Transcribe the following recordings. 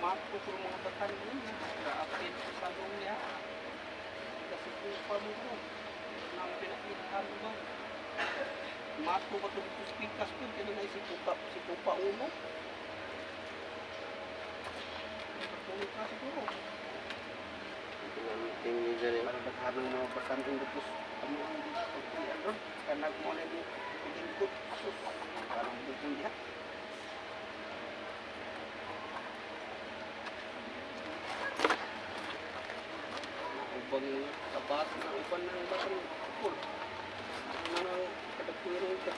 Mato ko mga batan yun. Kaapin sa salong niya. Kasi kupa mo ko. Nang pinakitahan mo ba? Mato ko itong pikas ko. Kaya na si kupa ulo. Pagpulit ka siguro. Tingin dyan yung Parang ng mga batan yung tapos ano ang pagpulian doon. Kanag mo na yung pagingkot. Parang bubulihan. Ubang tapat na upan ng batang kupol. Ano na kadagpuro ka.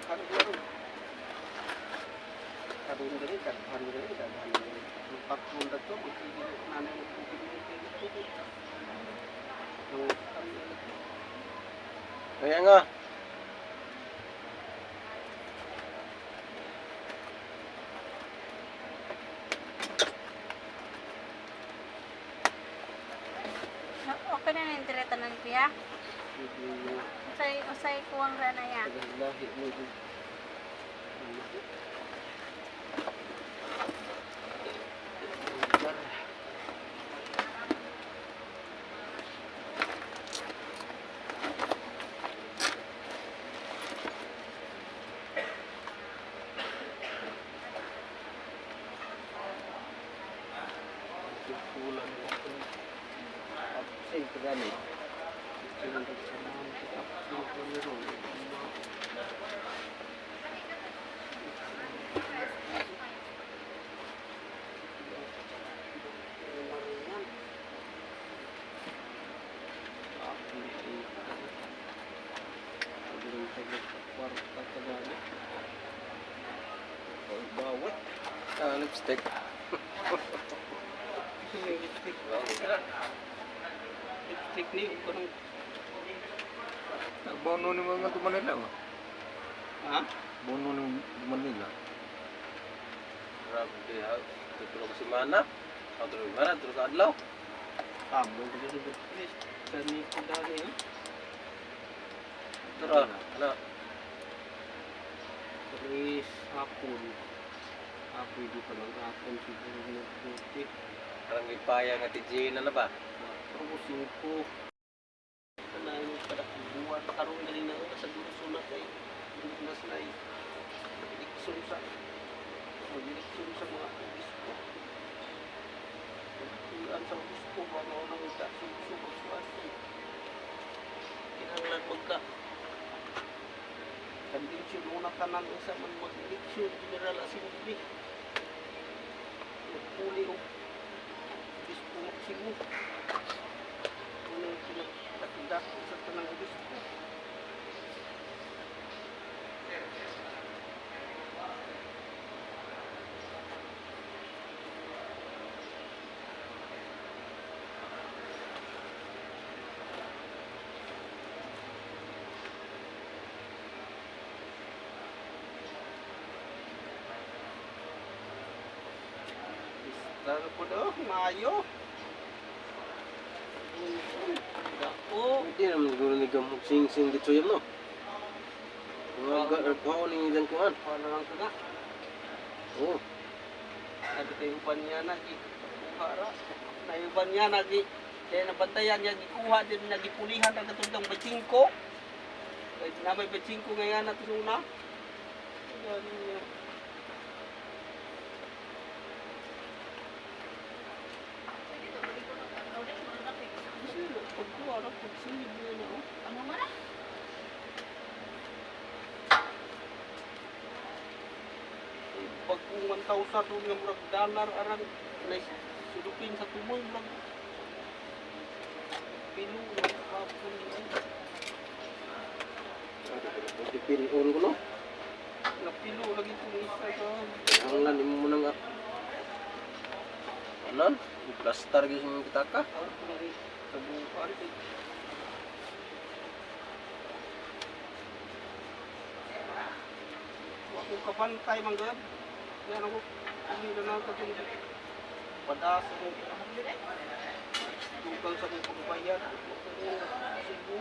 Kadaghan ko rin. Kadaghan rin, kadaghan rin, kadaghan rin. Ang paklong na ito, magkigil nanay mo kung kigil. kaya nga. Okay na yung tiretanan kuya. Usay kuwang rana ya. Lahi mo ito. Ay, kagani. Sinundag sa mga kitap. Sinundag nyo. Bawat. Lipstick. Lipstick. Lipstick ni ko nang Nagbono ni mga to Manila. ha? Bono ni Manila. Grabe ha. Tutulog si Mana. Tutulog Mana, tulog sa adlaw. Tamo ko sa Chris. Kani ko dali ha. Tara, ana. Chris hapon. Hapon di pa lang hapon siguro na puti. Karang ipaya nga TJ na ba? Pero singko. Kanay mo kada buwan karon gali na sa gusto na kay nas nay. Direksyon sa mga obispo. Ang sa obispo ba mo nang ita susubuan. Kinahanglan magka kondisyon una tanan sa man mag-eleksyon General Assembly. Puli o obispo maksimo. Ano yung pinagkatidak sa tanang obispo. Lalo po do, Mayo. Dako. Hindi naman siguro ni Gamog sing-sing dito yun, no? Mga gao ni ilang kuhan. Ano lang ito na? Oo. Sabi kayo upan niya na, kuhara. Nayuban niya na, kaya nabantayan niya, gikuha din, nagipulihan na katundang bachingko. Kaya namay bachingko ngayon na tununa. Yan niya. Pagkuha na, pagsilid niya na. Ano man na? Pag kung 1,000 doon yung $1 arang sulupin sa tumoy lang. Pilo lang kapon yun. Pipilion ko, no? Napilo lagi itong isa ka. Ang lalim mo na nga. Anan? Plastar guys yung kita ka. Kabukan. Ako kabantay manggad. Yan ako. Hindi na natin padas ako. Tugang sa mga pagbayan. Sigo.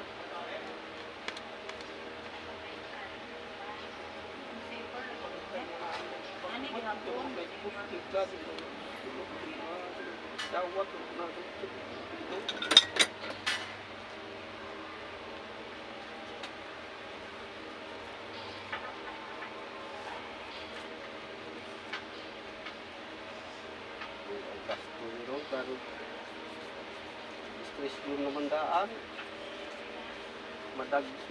Ani gihapon? May pustik ka dito. Dawat na ito. Gasto pero stress yung naman daan.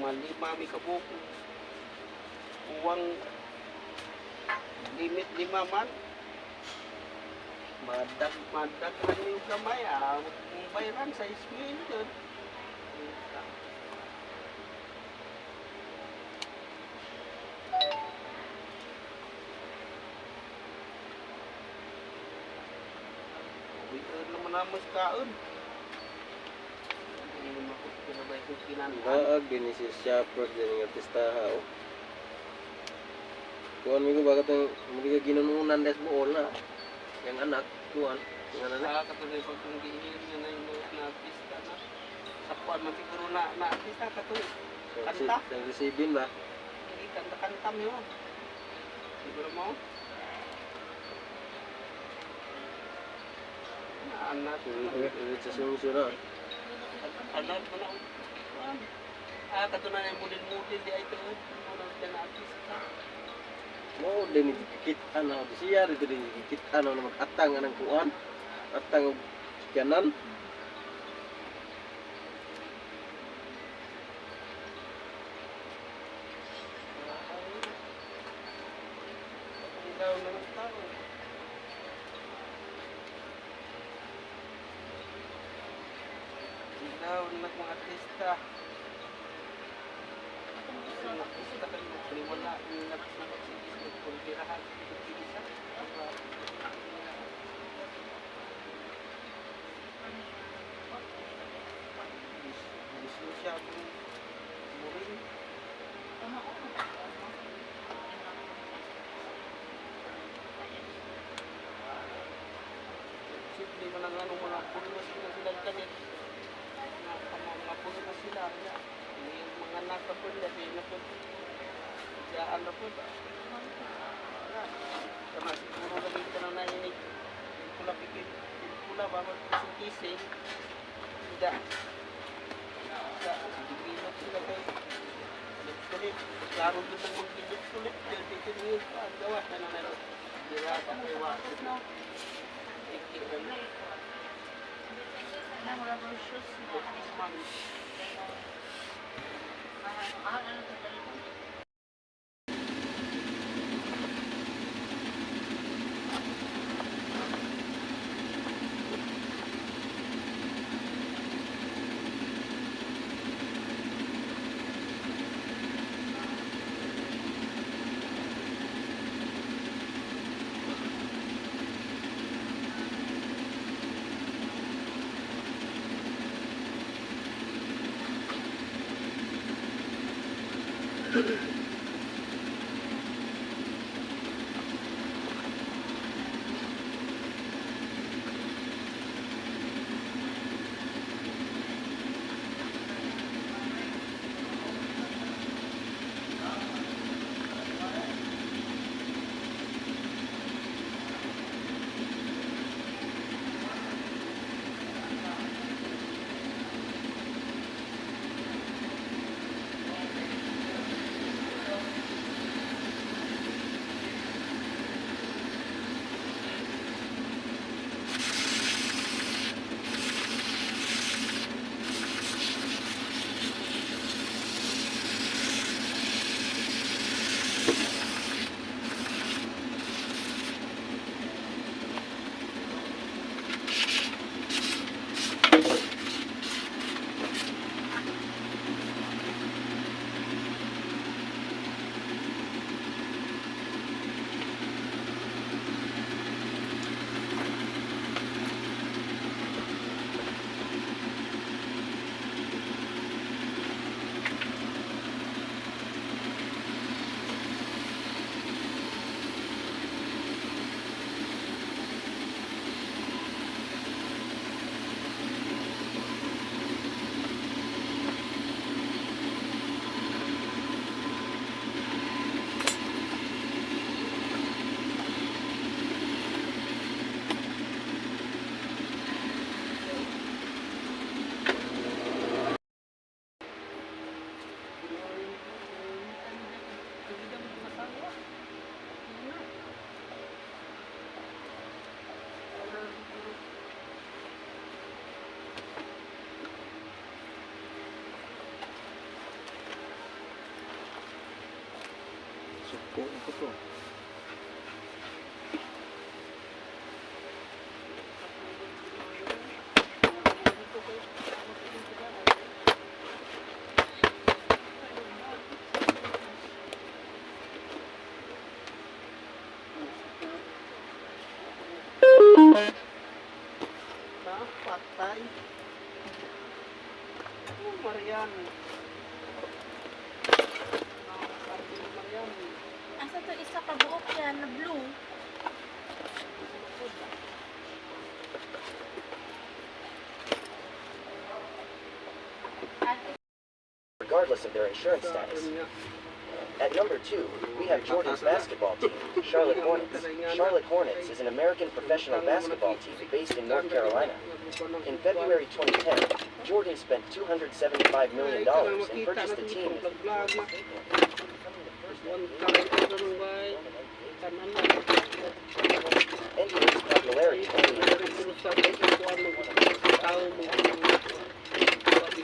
Malima mi kabuko. Uwang limit 5 man. Madaghan yung kamay, ang bayaran sa ismail yun. Uy, naman naman kaon. Hindi naman ako pinabay kong kinanaan. Baag din si shopper din ng artistaha oh. Kuan mi ko bakit ang muli ka ginununan des buol na. Yang anak kuan, yang anak. Katuloy pag kung gihiling niya na yung mga artista na. Sapuan man siguro na artista katuloy. Kanta? Yang resibin ba? Hindi kanta-kanta mo yun. Siguro mo? Anak. Ulit sa susunod. Anak mo na. Katuloy na yung mudin-mudin di ay ito. Muna dyan na artista. Mo din dikit ano siya dito din dikit ano na mag-atang anang kuan. Atang kanan. Ilaw na ng tao. Ilaw na ng mga artista. Ang artista kayo, wala yung nagsumasigis, nagpulpirahan, nagpulpirisa. Gusto siya kung murin. Simple man ang ano, mga puno na silang kanit. Mga puno na sila. Yung mga nasa po nila, di na po. Diyan na po ba? Kama siguro lagi ka na nainig. Pula pikir, pula ba magkising-kising. Tidak. Dibilot sila kayo. Sulit-sulit. Klaro doon ng magbilit-sulit. Dito niyo pa. Gawas na naman. Dira sa kewa. Ikiran. patay. Oh, Marian. Sabi ni Marian. Asa to isa ka buok yan na blue? regardless of their insurance status. At number 2, we have Jordan's basketball team, Charlotte Hornets. Charlotte Hornets is an American professional basketball team based in North Carolina. In February 2010, Jordan spent $275 million and purchased the team. NBA's popularity only increased.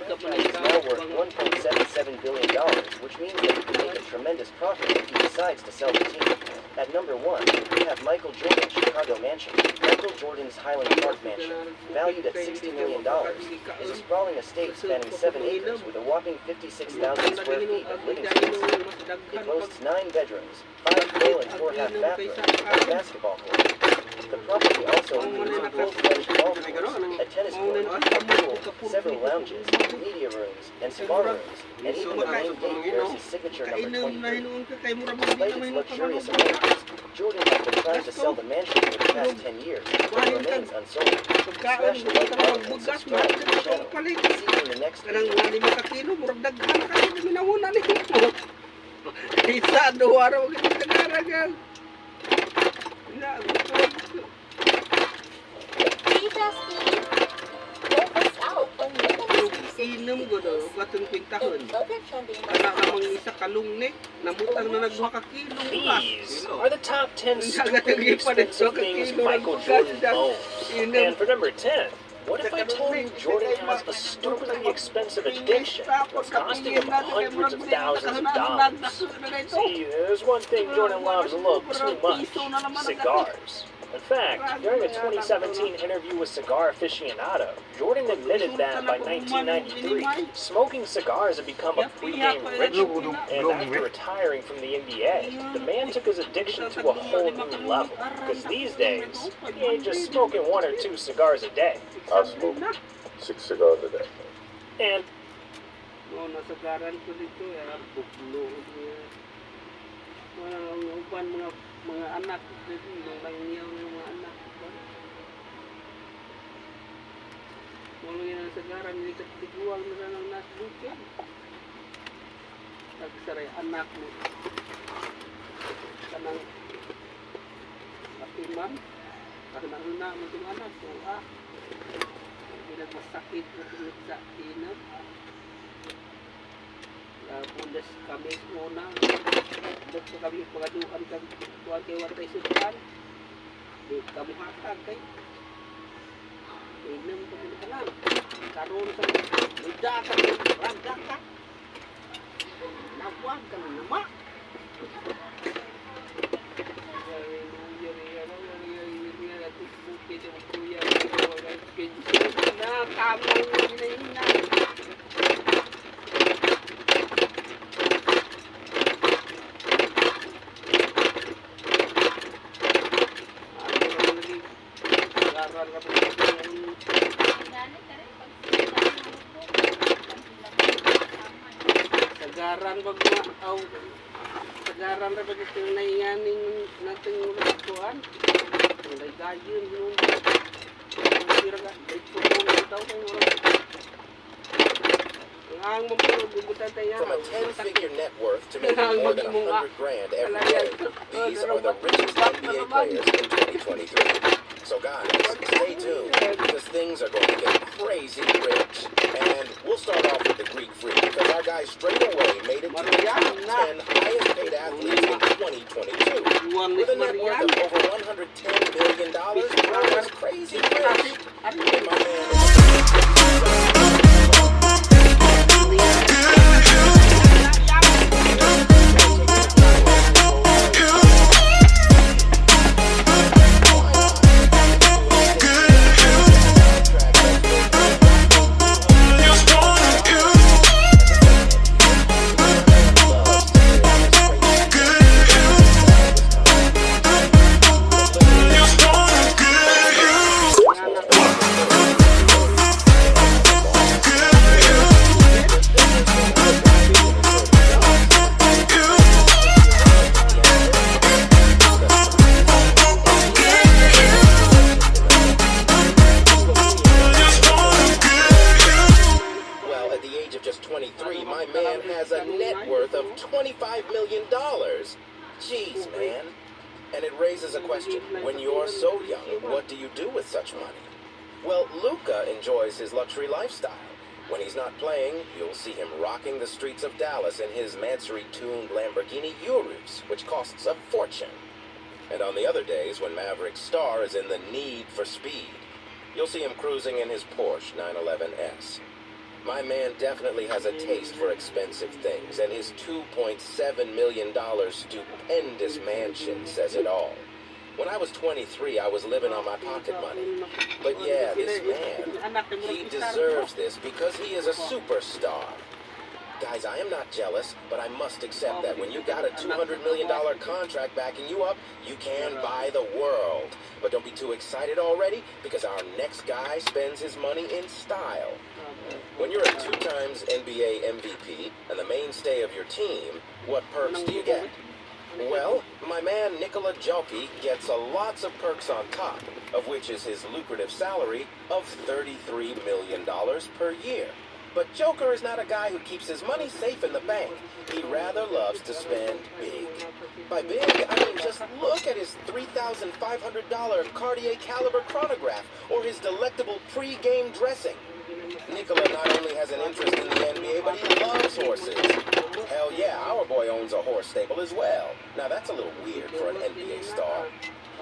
Franchise is now worth $1.77 billion, which means that he can make a tremendous profit if he decides to sell the team. At number 1, we have Michael Jordan's Chicago mansion. Michael Jordan's Highland Park mansion, valued at $60 million, is a sprawling estate spanning 7 acres with a whopping 56,000 square feet of living space. It boasts 9 bedrooms, 5 full and 4 half bathrooms, and a basketball court. The property also includes a full-fledged golf course, a tennis court, a pool, several lounges, media rooms, and spa rooms, and even the main gate bears his signature number 23. Despite its luxurious amenities, Jordan has been trying to sell the mansion for the past 10 years, but remains unsold. Smash the like button and subscribe to the channel. See you in the next Kanang video. 5 ka kilo, murag daghan ka rin minawuna ni mo. Isa, 2 araw ka tagaragan. Tita Steve, help us out on Inom ko do, katong kwintahon. other funding. Kana namang isa kalungnik, namutang na nagduha ka kilo bukas. These are the top 10 Nagkagagi stupidly pa din expensive ka things kilo Michael ng Jordan bukas. owns. Inom. And for number 10, what if I told you Jordan has a stupidly expensive addiction that's costing him hundreds of thousands of dollars? See, there's one thing Jordan loves a little too much: cigars. In fact, during a 2017 interview with Cigar Aficionado, Jordan admitted that by 1993, smoking cigars had become a pre-game ritual, and after retiring from the NBA, the man took his addiction to a whole new level, because these days, he ain't just smoking 1 or 2 cigars a day. I smoke 6 cigars a day. And No, nasagaran ko dito, buklo. Mga uban, mga anak, mga iyaw ng mga anak. Mga yan ang sagaran, hindi ka tiguang na lang nasa bukid. Nagsaray anak mo. Kanang katiman, kanang na mo itong anak ko, hindi nagmasakit na tulad sa inap. Pundas kami muna. Dito kami pagaduan kang tuwan kay Watay Sultan. Di kamuhatag kay. Inam ko ka lang. Karoon sa lida ka, ragda ka. Nabuang ka na nama. Sagaran pag maaw. Sagaran ra pag ito nainganing nating kuan. May gayon yung sira ka. Ito mo daw kay wala. Ang mga bubutan tayo. From a 10-figure net worth to making more than $100 grand every day, these are the richest NBA players in 2023. So guys, stay tuned, because things are going to get crazy rich. And we'll start off with the Greek Freak, because our guy straight away made it to the top 10 highest paid athletes in 2022. With a net worth of over $110 million, that's crazy rich. And my man $25 million. Jeez, man. And it raises a question. When you're so young, what do you do with such money? Well, Luka enjoys his luxury lifestyle. When he's not playing, you'll see him rocking the streets of Dallas in his Mansory-tuned Lamborghini Urus, which costs a fortune. And on the other days, when Maverick's star is in the need for speed, you'll see him cruising in his Porsche 911S. My man definitely has a taste for expensive things, and his $2.7 million stupendous mansion says it all. When I was 23, I was living on my pocket money. But yeah, this man, he deserves this because he is a superstar. Guys, I am not jealous, but I must accept that when you got a $200 million contract backing you up, you can buy the world. But don't be too excited already, because our next guy spends his money in style. When you're a 2 times NBA MVP and the mainstay of your team, what perks do you get? Well, my man Nikola Jokic gets lots of perks on top, of which is his lucrative salary of $33 million per year. But Joker is not a guy who keeps his money safe in the bank. He rather loves to spend big. By big, I mean just look at his $3,500 Cartier Caliber chronograph or his delectable pre-game dressing. Nikola not only has an interest in the NBA, but he loves horses. Hell yeah, our boy owns a horse stable as well. Now that's a little weird for an NBA star.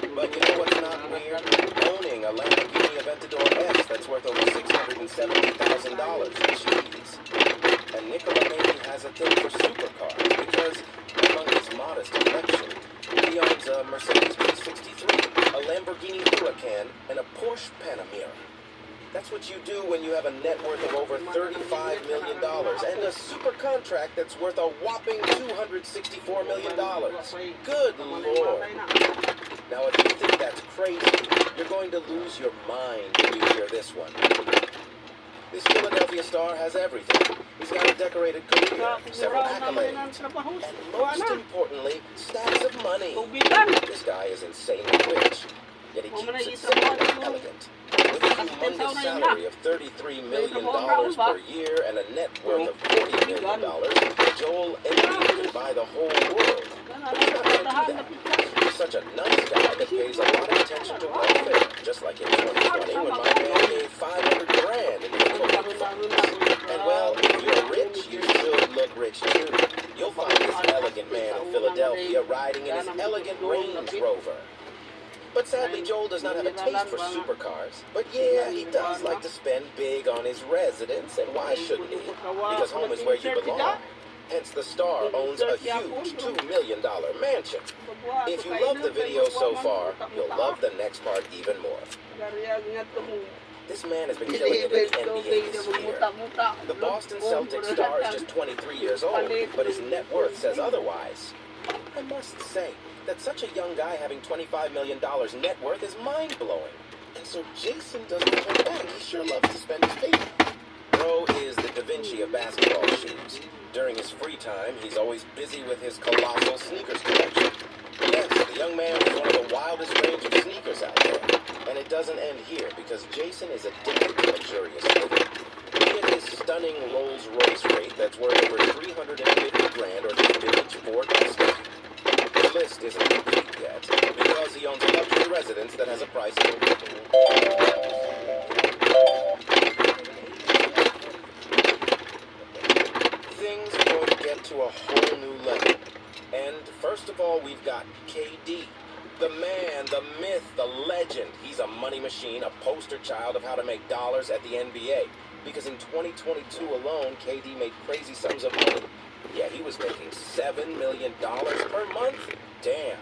But you know what's not weird? Owning a Lamborghini Aventador S that's worth over $670,000. Jeez. And Nikola maybe has a thing for supercars because, among his modest collection, he owns a Mercedes B63, a Lamborghini Huracan, and a Porsche Panamera. That's what you do when you have a net worth of over $35 million and a super contract that's worth a whopping $264 million. Good Lord. Now, if you think that's crazy, you're going to lose your mind when you hear this one. This Philadelphia star has everything. He's got a decorated career, several accolades, and most importantly, stacks of money. This guy is insanely rich, yet he keeps it simple and elegant. With a humongous salary of $33 million per year and a net worth of $40 million, Joel Embiid can buy the whole world. But he's not going to do that. He's such a nice guy that pays a lot of attention to welfare, just like in 2020 when my man gave $500,000 in the COVID funds. And well, if you're rich, you should look rich too. You'll find this elegant man in Philadelphia riding in his elegant Range Rover. But sadly, Joel does not have a taste for supercars. But yeah, he does like to spend big on his residence, and why shouldn't he? Because home is where you belong. Hence, the star owns a huge $2 million mansion. If you love the video so far, you'll love the next part even more. This man has been killing it in the NBA this year. The Boston Celtics star is just 23 years old, but his net worth says otherwise. I must say that such a young guy having $25 million net worth is mind-blowing. And so Jason doesn't hold back. He sure loves to spend his paper. Bro is the Da Vinci of basketball shoes. During his free time, he's always busy with his colossal sneakers collection. Yes, the young man has one of the wildest range of sneakers out there. And it doesn't end here, because Jason is addicted to luxurious living. Look at his stunning Rolls-Royce rate that's worth over $350,000 or his vintage Ford Mustang. The list isn't complete yet, because he owns a luxury residence that has a price of things are going to get to a whole new level. And first of all, we've got KD. The man, the myth, the legend. He's a money machine, a poster child of how to make dollars at the NBA. Because in 2022 alone, KD made crazy sums of money. Yeah, he was making $7 million per month. Damn.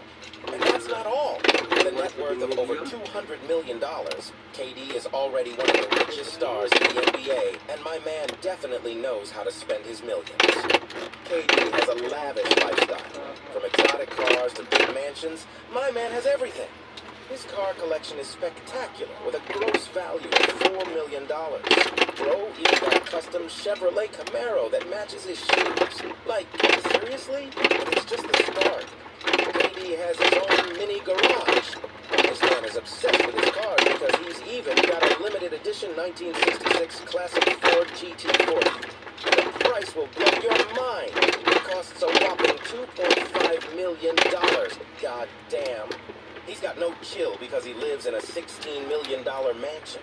And that's not all. With a net worth of over $200 million, KD is already one of the richest stars in the NBA, and my man definitely knows how to spend his millions. KD has a lavish lifestyle. From exotic cars to big mansions, my man has everything. His car collection is spectacular, with a gross value of $4 million. Bro even got a custom Chevrolet Camaro that matches his shoes. Like, seriously? It's just the start. KD has his own mini garage. This man is obsessed with his cars because he's even got a limited edition 1966 classic Ford GT40. The price price will blow your mind. It costs a whopping $2.5 million. God damn. He's got no chill because he lives in a $16 million mansion.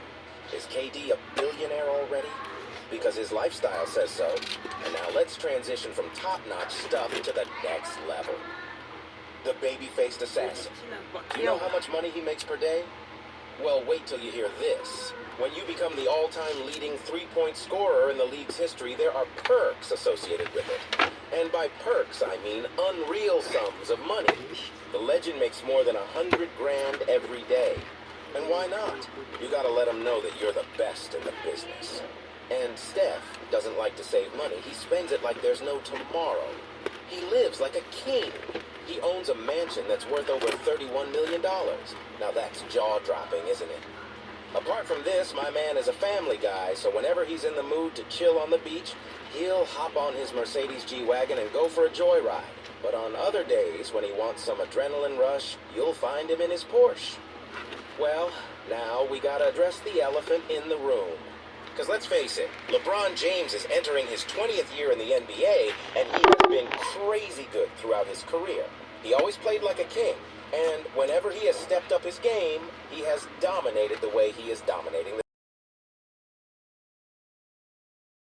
Is KD a billionaire already? Because his lifestyle says so. And now let's transition from top-notch stuff to the next level. The baby-faced assassin. Do you know how much money he makes per day? Well, wait till you hear this. When you become the all-time leading three-point scorer in the league's history, there are perks associated with it. And by perks, I mean unreal sums of money. The legend makes more than 100 grand every day. And why not? You gotta let him know that you're the best in the business. And Steph doesn't like to save money. He spends it like there's no tomorrow. He lives like a king. He owns a mansion that's worth over $31 million. Now that's jaw-dropping, isn't it? Apart from this, my man is a family guy, so whenever he's in the mood to chill on the beach, he'll hop on his Mercedes G-Wagon and go for a joyride. But on other days, when he wants some adrenaline rush, you'll find him in his Porsche. Well, now we gotta address the elephant in the room. Because let's face it, LeBron James is entering his 20th year in the NBA, and he has been crazy good throughout his career. He always played like a king, and whenever he has stepped up his game, he has dominated the way he is dominating the